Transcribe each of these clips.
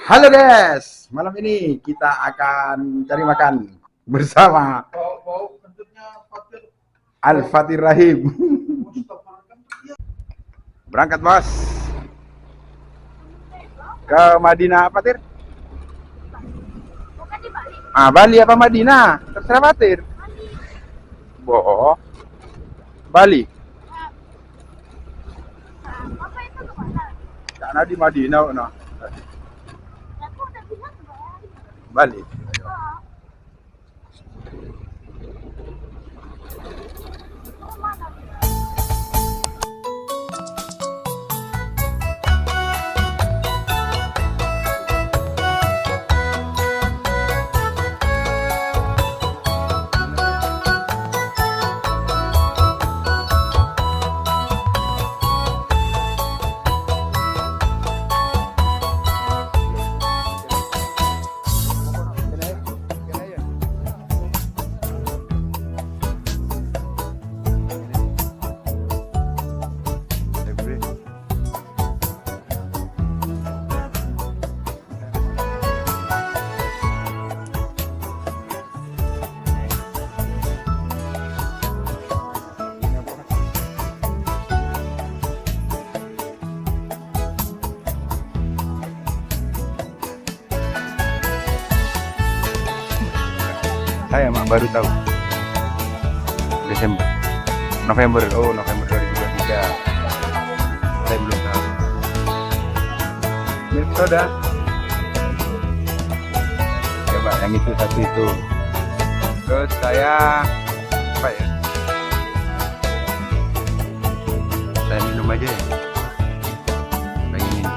Halo guys, malam ini kita akan cari makan bersama Al-Fatir Rahim. Berangkat bos. Ke Madinah apa Tir? Bukan di Bali. Bali apa Madinah? Terserah Fatir. Bali. Apa itu kemana? Karena di Madinah, no. Aku udah bilang Bali. mana? Saya emang baru tahu. November 2023. Saya belum tahu. Milk soda. Coba yang itu satu itu. Terus saya apa ya? Saya minum aja ya. Pengen minum.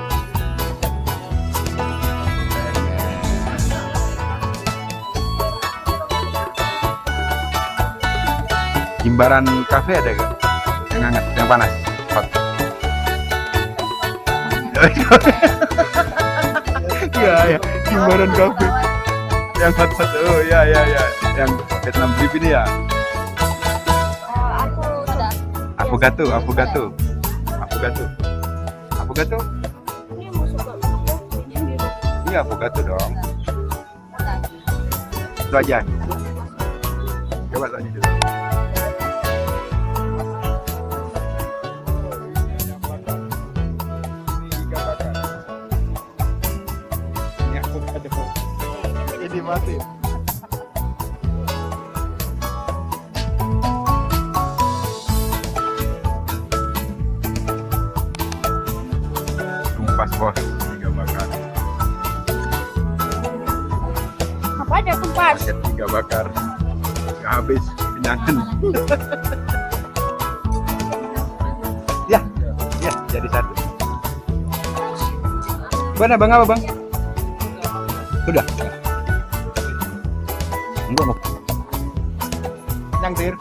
Jimbaran kafe ada gak? Yang hangat, yang panas, hot. Iya, ya, Jimbaran kafe. Yang hot. Oh, ya. Yang Vietnam drip ini ya. Aku udah. Affogato. Ini musuh kok. Ini biru. Ini affogato dong. Udah. Itu aja. Coba tadi dulu. Ini mati. Tumpas bos, iga bakar. Apa aja tumpas? Paket iga bakar. Nggak habis, kenyangan. Ya, jadi satu. Bang, apa bang? Sudah. Enggak mau. Yang Tir.